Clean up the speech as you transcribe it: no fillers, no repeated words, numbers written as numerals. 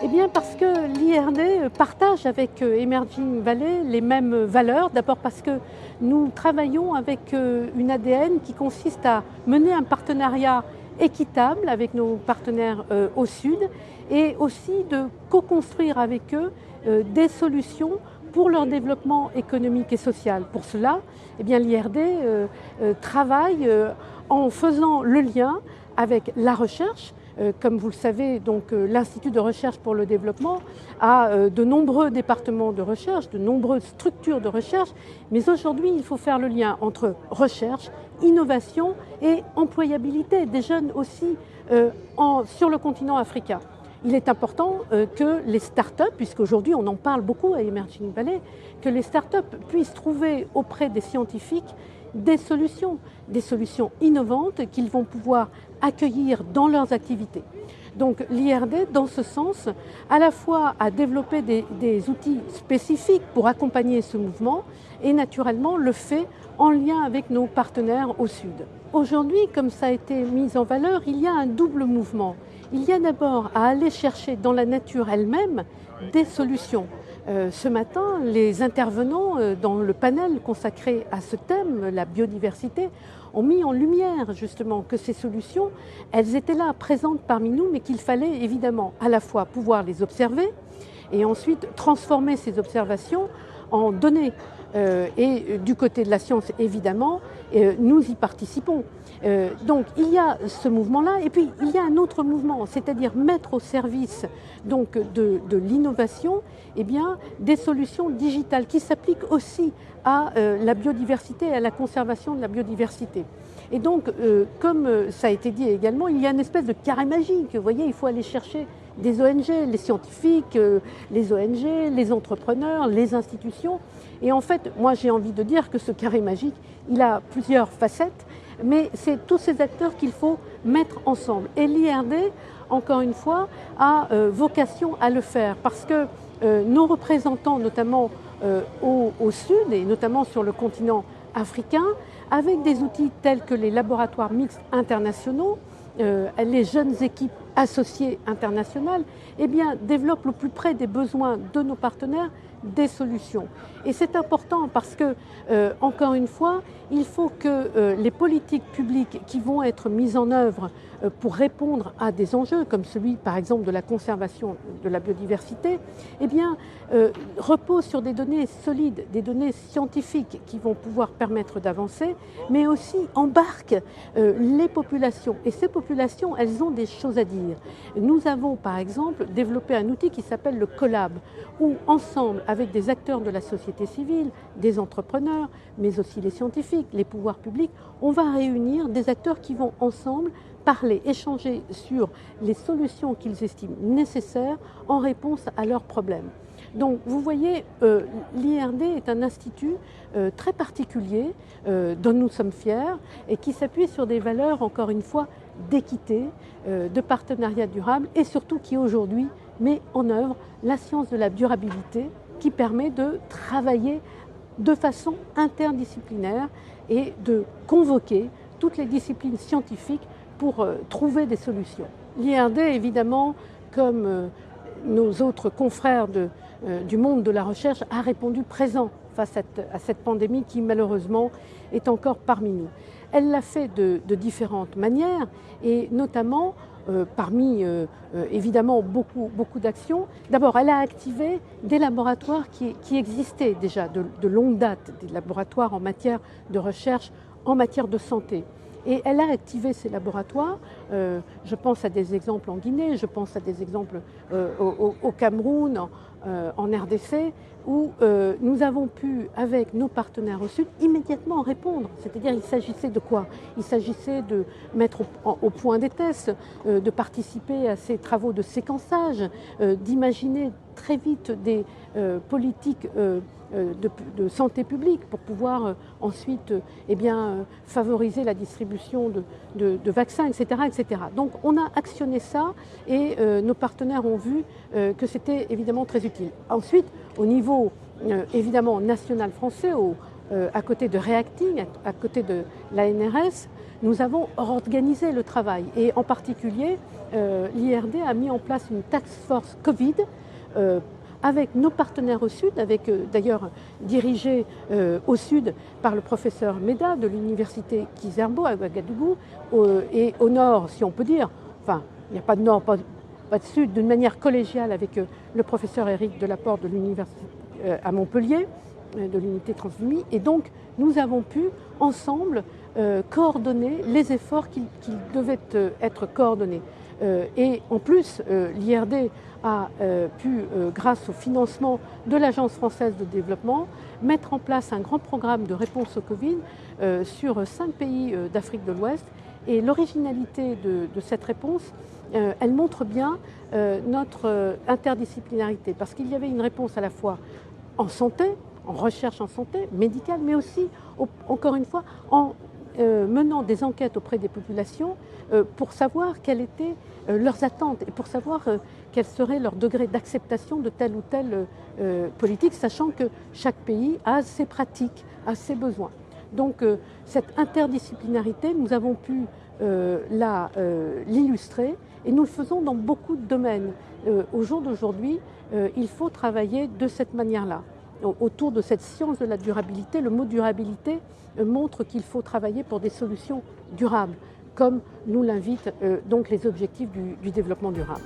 Eh bien parce que l'IRD partage avec Emerging Valley les mêmes valeurs. D'abord parce que nous travaillons avec une ADN qui consiste à mener un partenariat équitable avec nos partenaires au sud et aussi de co-construire avec eux des solutions pour leur développement économique et social. Pour cela, eh bien, l'IRD travaille en faisant le lien avec la recherche. Comme vous le savez, l'Institut de recherche pour le développement a de nombreux départements de recherche, de nombreuses structures de recherche, mais aujourd'hui, il faut faire le lien entre recherche, innovation et employabilité des jeunes aussi sur le continent africain. Il est important que les startups, puisqu'aujourd'hui on en parle beaucoup à Emerging Valley, que les startups puissent trouver auprès des scientifiques des solutions innovantes qu'ils vont pouvoir accueillir dans leurs activités. Donc l'IRD, dans ce sens, à la fois a développé des outils spécifiques pour accompagner ce mouvement et naturellement le fait en lien avec nos partenaires au Sud. Aujourd'hui, comme ça a été mis en valeur, il y a un double mouvement. Il y a d'abord à aller chercher dans la nature elle-même des solutions. Ce matin, les intervenants dans le panel consacré à ce thème, la biodiversité, ont mis en lumière justement que ces solutions, elles étaient là, présentes parmi nous, mais qu'il fallait évidemment à la fois pouvoir les observer et ensuite transformer ces observations en données. Et du côté de la science, évidemment, nous y participons. Donc il y a ce mouvement-là, et puis il y a un autre mouvement, c'est-à-dire mettre au service de l'innovation des solutions digitales qui s'appliquent aussi à la biodiversité et à la conservation de la biodiversité. Et donc, comme ça a été dit également, il y a une espèce de carré magique. Vous voyez, il faut aller chercher des ONG, les scientifiques, les ONG, les entrepreneurs, les institutions. Et en fait, moi j'ai envie de dire que ce carré magique, il a plusieurs facettes, mais c'est tous ces acteurs qu'il faut mettre ensemble. Et l'IRD, encore une fois, a vocation à le faire parce que nos représentants, notamment au Sud et notamment sur le continent africain, avec des outils tels que les laboratoires mixtes internationaux, les jeunes équipes associées internationales, développent au plus près des besoins de nos partenaires des solutions. Et c'est important parce que, encore une fois, il faut que les politiques publiques qui vont être mises en œuvre pour répondre à des enjeux comme celui, par exemple, de la conservation de la biodiversité, reposent sur des données solides, des données scientifiques qui vont pouvoir permettre d'avancer, mais aussi embarquent les populations. Et ces populations, elles ont des choses à dire. Nous avons, par exemple, développé un outil qui s'appelle le Collab, où ensemble, avec des acteurs de la société civile, des entrepreneurs, mais aussi les scientifiques, les pouvoirs publics, on va réunir des acteurs qui vont ensemble parler, échanger sur les solutions qu'ils estiment nécessaires en réponse à leurs problèmes. Donc vous voyez, l'IRD est un institut très particulier dont nous sommes fiers et qui s'appuie sur des valeurs, encore une fois, d'équité, de partenariat durable et surtout qui aujourd'hui met en œuvre la science de la durabilité qui permet de travailler de façon interdisciplinaire et de convoquer toutes les disciplines scientifiques pour trouver des solutions. L'IRD, évidemment, comme nos autres confrères du monde de la recherche, a répondu présent face à cette pandémie qui, malheureusement, est encore parmi nous. Elle l'a fait de différentes manières et notamment parmi évidemment beaucoup d'actions. D'abord, elle a activé des laboratoires qui existaient déjà de longue date, des laboratoires en matière de recherche, en matière de santé. Et elle a activé ces laboratoires, je pense à des exemples en Guinée, je pense à des exemples au Cameroun, en RDC, où nous avons pu, avec nos partenaires au Sud, immédiatement répondre. C'est-à-dire, il s'agissait de quoi? Il s'agissait de mettre au point des tests, de participer à ces travaux de séquençage, d'imaginer très vite des politiques de santé publique pour pouvoir ensuite favoriser la distribution de vaccins, etc., etc. Donc on a actionné ça et nos partenaires ont vu que c'était évidemment très utile. Ensuite, au niveau évidemment national français, à côté de Reacting, à côté de l'ANRS, nous avons organisé le travail et en particulier l'IRD a mis en place une task force Covid avec nos partenaires au Sud, avec d'ailleurs dirigée au Sud par le professeur Meda de l'université Kizerbo à Ouagadougou, et au Nord, si on peut dire, enfin, il n'y a pas de Nord, pas de Sud, d'une manière collégiale avec le professeur Éric Delaporte de l'université à Montpellier, de l'unité Transfumie, et donc nous avons pu ensemble coordonner les efforts qui devaient être coordonnés. Et en plus, l'IRD a pu, grâce au financement de l'Agence française de développement, mettre en place un grand programme de réponse au Covid sur 5 pays d'Afrique de l'Ouest. Et l'originalité de cette réponse, elle montre bien notre interdisciplinarité, parce qu'il y avait une réponse à la fois en santé, en recherche en santé, médicale, mais aussi, encore une fois, en menant des enquêtes auprès des populations pour savoir quelles étaient leurs attentes et pour savoir quel serait leur degré d'acceptation de telle ou telle politique, sachant que chaque pays a ses pratiques, a ses besoins. Donc cette interdisciplinarité, nous avons pu l'illustrer et nous le faisons dans beaucoup de domaines. Au jour d'aujourd'hui, il faut travailler de cette manière-là. Autour de cette science de la durabilité, le mot durabilité montre qu'il faut travailler pour des solutions durables, comme nous l'invitent donc les objectifs du développement durable.